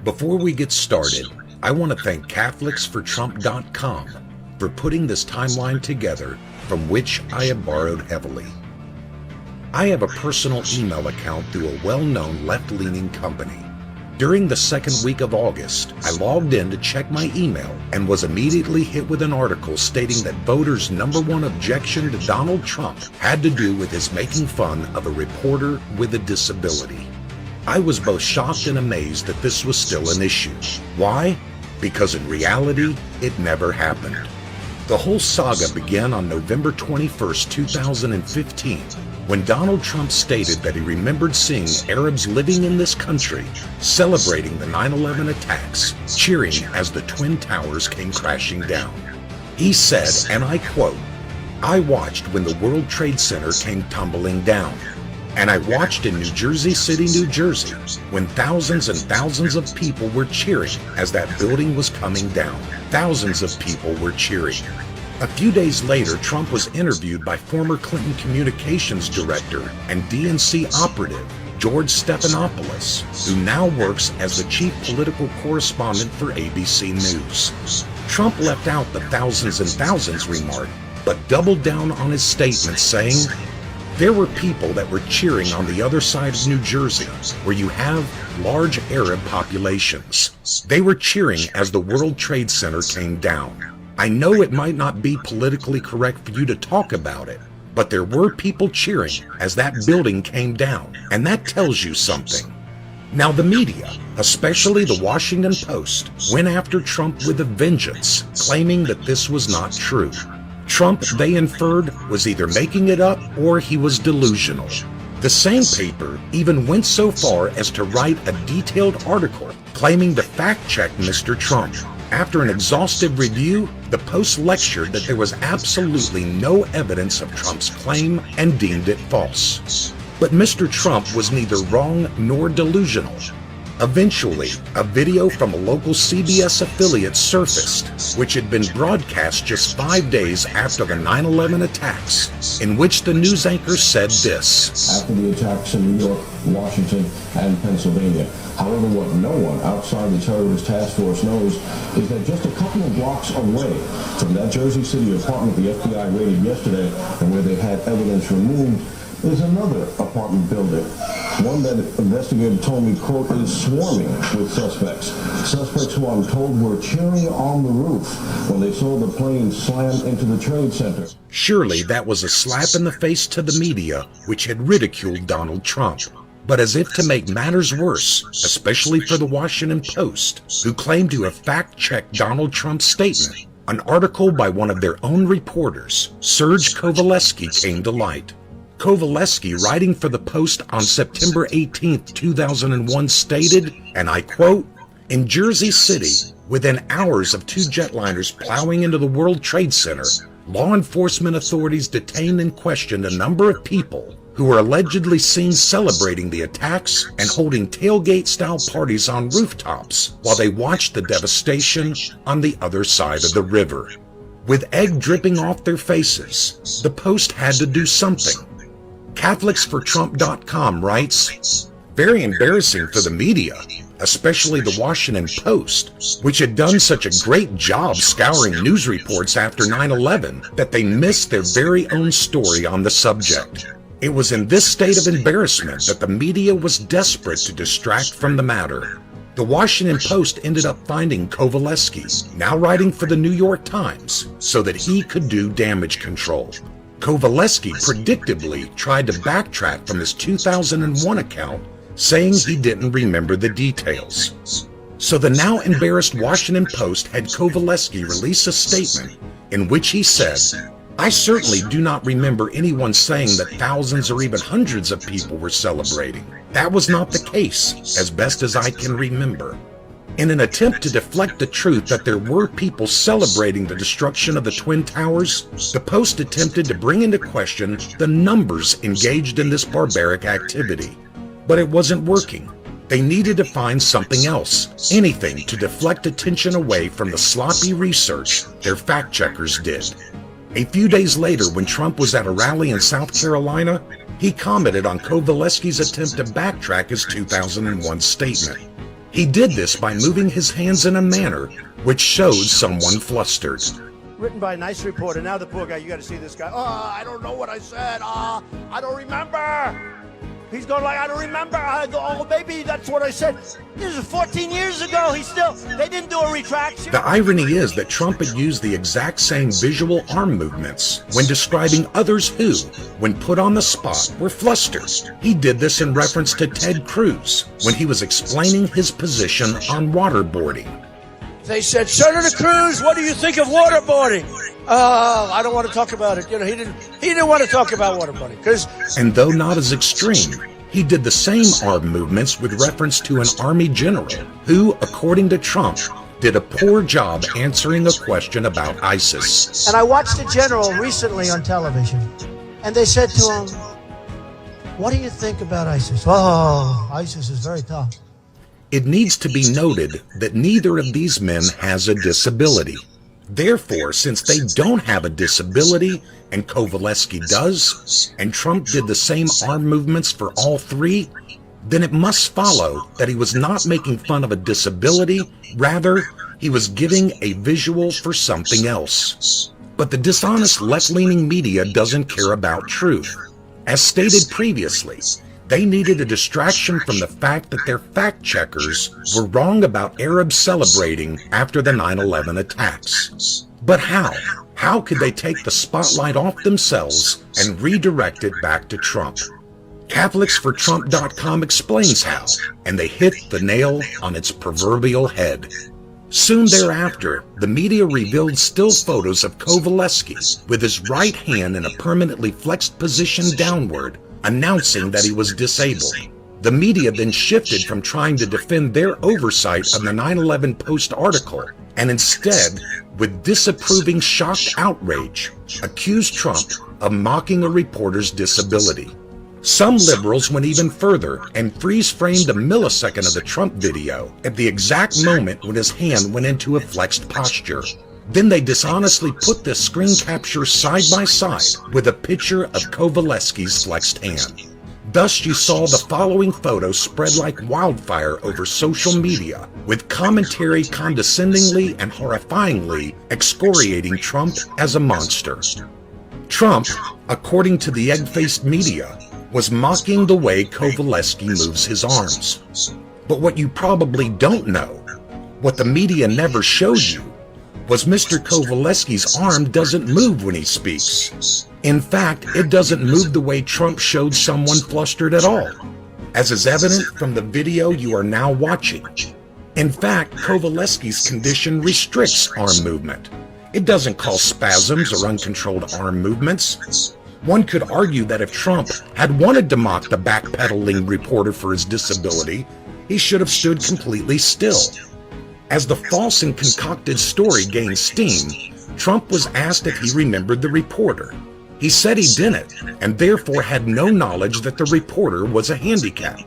Before we get started, I want to thank CatholicsForTrump.com for putting this timeline together, from which I have borrowed heavily. I have a personal email account through a well-known left-leaning company. During the second week of August, I logged in to check my email and was immediately hit with an article stating that voters' #1 objection to Donald Trump had to do with his making fun of a reporter with a disability. I was both shocked and amazed that this was still an issue. Why? Because in reality, it never happened. The whole saga began on November 21st, 2015, when Donald Trump stated that he remembered seeing Arabs living in this country celebrating the 9/11 attacks, cheering as the Twin Towers came crashing down. He said, and I quote, "I watched when the World Trade Center came tumbling down. And I watched in New Jersey City, New Jersey, when thousands and thousands of people were cheering as that building was coming down. Thousands of people were cheering." A few days later, Trump was interviewed by former Clinton communications director and DNC operative George Stephanopoulos, who now works as the chief political correspondent for ABC News. Trump left out the thousands and thousands remark, but doubled down on his statement, saying, "There were people that were cheering on the other side of New Jersey, where you have large Arab populations. They were cheering as the World Trade Center came down. I know it might not be politically correct for you to talk about it, but there were people cheering as that building came down, and that tells you something." Now the media, especially the Washington Post, went after Trump with a vengeance, claiming that this was not true. Trump, they inferred, was either making it up or he was delusional. The same paper even went so far as to write a detailed article claiming to fact-check Mr. Trump. After an exhaustive review, the Post lectured that there was absolutely no evidence of Trump's claim and deemed it false. But Mr. Trump was neither wrong nor delusional. Eventually, a video from a local CBS affiliate surfaced, which had been broadcast just 5 days after the 9/11 attacks, in which the news anchor said this: "After the attacks in New York, Washington, and Pennsylvania. However, what no one outside the terrorist task force knows is that just a couple of blocks away from that Jersey City apartment the FBI raided yesterday, and where they had evidence removed, is another apartment building. One that investigators told me, quote, is swarming with suspects. Suspects who I'm told were cheering on the roof when they saw the plane slam into the Trade Center." Surely that was a slap in the face to the media, which had ridiculed Donald Trump. But as if to make matters worse, especially for the Washington Post, who claimed to have fact-checked Donald Trump's statement, an article by one of their own reporters, Serge Kovaleski, came to light. Kovaleski, writing for the Post on September 18, 2001, stated, and I quote, "In Jersey City, within hours of 2 jetliners plowing into the World Trade Center, law enforcement authorities detained and questioned a number of people who were allegedly seen celebrating the attacks and holding tailgate-style parties on rooftops while they watched the devastation on the other side of the river. With egg dripping off their faces, the Post had to do something." CatholicsForTrump.com writes, "Very embarrassing for the media, especially the Washington Post, which had done such a great job scouring news reports after 9/11 that they missed their very own story on the subject. It was in this state of embarrassment that the media was desperate to distract from the matter." The Washington Post ended up finding Kovaleski, now writing for the New York Times, so that he could do damage control. Kovaleski predictably tried to backtrack from his 2001 account, saying he didn't remember the details. So the now embarrassed Washington Post had Kovaleski release a statement in which he said, "I certainly do not remember anyone saying that thousands or even hundreds of people were celebrating. That was not the case, as best as I can remember." In an attempt to deflect the truth that there were people celebrating the destruction of the Twin Towers, the Post attempted to bring into question the numbers engaged in this barbaric activity. But it wasn't working. They needed to find something else, anything to deflect attention away from the sloppy research their fact-checkers did. A few days later, when Trump was at a rally in South Carolina, he commented on Kovaleski's attempt to backtrack his 2001 statement. He did this by moving his hands in a manner which showed someone flustered. Written by a nice reporter. Now the poor guy, you got to see this guy. Oh, I don't know what I said. Oh, I don't remember. He's going like, I don't remember. I go, oh, maybe that's what I said. This is 14 years ago. They didn't do a retraction. The irony is that Trump had used the exact same visual arm movements when describing others who, when put on the spot, were flustered. He did this in reference to Ted Cruz when he was explaining his position on waterboarding. They said, Senator Cruz, what do you think of waterboarding? Oh, I don't want to talk about it. You know, he didn't want to talk about waterboarding And though not as extreme, he did the same arm movements with reference to an army general who, according to Trump, did a poor job answering a question about ISIS. And I watched a general recently on television, and they said to him, what do you think about ISIS? Oh, ISIS is very tough. It needs to be noted that neither of these men has a disability. Therefore, since they don't have a disability, and Kovaleski does, and Trump did the same arm movements for all three, then it must follow that he was not making fun of a disability, rather, he was giving a visual for something else. But the dishonest left-leaning media doesn't care about truth. As stated previously, they needed a distraction from the fact that their fact-checkers were wrong about Arabs celebrating after the 9/11 attacks. But how? How could they take the spotlight off themselves and redirect it back to Trump? CatholicsForTrump.com explains how, and they hit the nail on its proverbial head. Soon thereafter, the media revealed still photos of Kovaleski with his right hand in a permanently flexed position downward, announcing that he was disabled. The media then shifted from trying to defend their oversight of the 9/11 Post article, and instead, with disapproving shocked outrage, accused Trump of mocking a reporter's disability. Some liberals went even further and freeze-framed a millisecond of the Trump video at the exact moment when his hand went into a flexed posture. Then they dishonestly put this screen capture side by side with a picture of Kovaleski's flexed hand. Thus you saw the following photo spread like wildfire over social media, with commentary condescendingly and horrifyingly excoriating Trump as a monster. Trump, according to the egg-faced media, was mocking the way Kovaleski moves his arms. But what you probably don't know, what the media never showed you, was Mr. Kovaleski's arm doesn't move when he speaks. In fact, it doesn't move the way Trump showed someone flustered at all, as is evident from the video you are now watching. In fact, Kovaleski's condition restricts arm movement. It doesn't cause spasms or uncontrolled arm movements. One could argue that if Trump had wanted to mock the backpedaling reporter for his disability, he should have stood completely still. As the false and concocted story gained steam, Trump was asked if he remembered the reporter. He said he didn't, and therefore had no knowledge that the reporter was a handicap.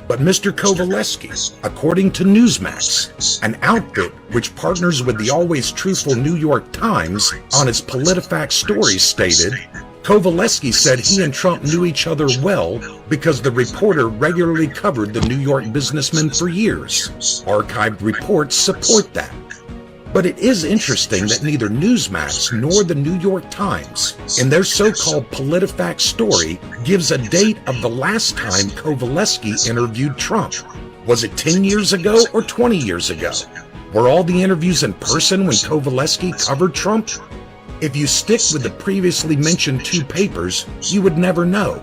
But Mr. Kovaleski, according to Newsmax, an outfit which partners with the always truthful New York Times on its PolitiFact stories, stated, Kovaleski said he and Trump knew each other well because the reporter regularly covered the New York businessman for years. Archived reports support that. But it is interesting that neither Newsmax nor the New York Times, in their so-called PolitiFact story, gives a date of the last time Kovaleski interviewed Trump. Was it 10 years ago or 20 years ago? Were all the interviews in person when Kovaleski covered Trump? If you stick with the previously mentioned two papers, you would never know.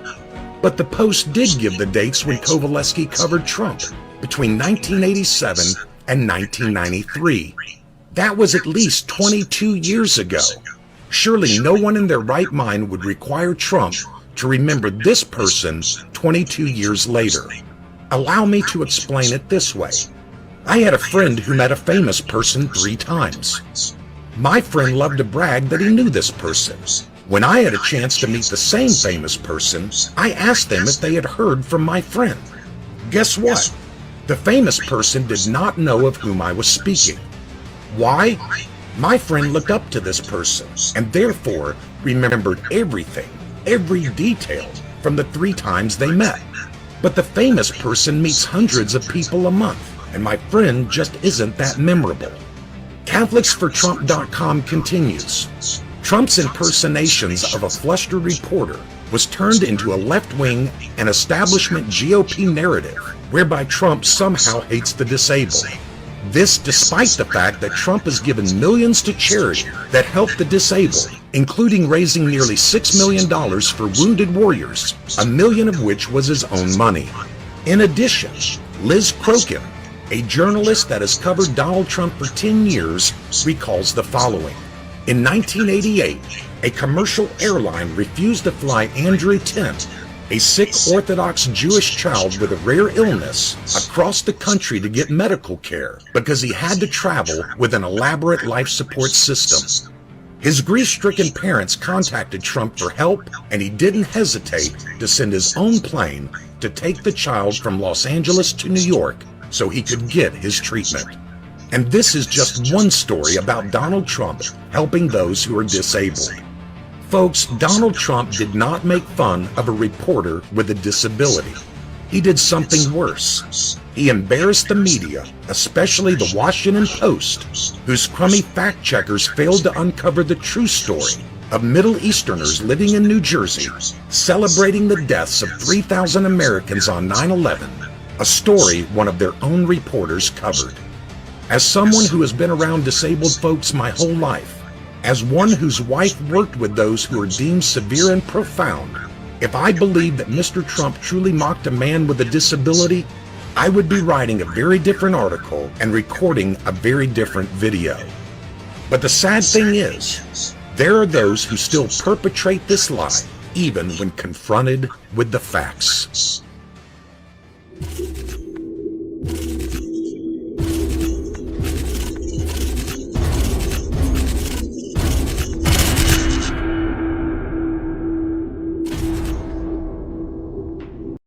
But the Post did give the dates when Kovaleski covered Trump, between 1987 and 1993. That was at least 22 years ago. Surely no one in their right mind would require Trump to remember this person 22 years later. Allow me to explain it this way. I had a friend who met a famous person 3 times. My friend loved to brag that he knew this person. When I had a chance to meet the same famous person, I asked them if they had heard from my friend. Guess what? The famous person did not know of whom I was speaking. Why? My friend looked up to this person and therefore remembered everything, every detail from the 3 times they met. But the famous person meets hundreds of people a month. and my friend just isn't that memorable. CatholicsForTrump.com continues. Trump's impersonations of a flustered reporter was turned into a left-wing and establishment GOP narrative whereby Trump somehow hates the disabled. This despite the fact that Trump has given millions to charity that help the disabled, including raising nearly $6 million for wounded warriors, $1 million of which was his own money. In addition, Liz Crokin, a journalist that has covered Donald Trump for 10 years, recalls the following. In 1988, a commercial airline refused to fly Andrew Tent, a sick Orthodox Jewish child with a rare illness, across the country to get medical care because he had to travel with an elaborate life support system. His grief-stricken parents contacted Trump for help, and he didn't hesitate to send his own plane to take the child from Los Angeles to New York so he could get his treatment. And this is just one story about Donald Trump helping those who are disabled. Folks, Donald Trump did not make fun of a reporter with a disability. He did something worse. He embarrassed the media, especially the Washington Post, whose crummy fact-checkers failed to uncover the true story of Middle Easterners living in New Jersey, celebrating the deaths of 3,000 Americans on 9/11, a story one of their own reporters covered. As someone who has been around disabled folks my whole life, as one whose wife worked with those who are deemed severe and profound, if I believed that Mr. Trump truly mocked a man with a disability, I would be writing a very different article and recording a very different video. But the sad thing is, there are those who still perpetrate this lie, even when confronted with the facts.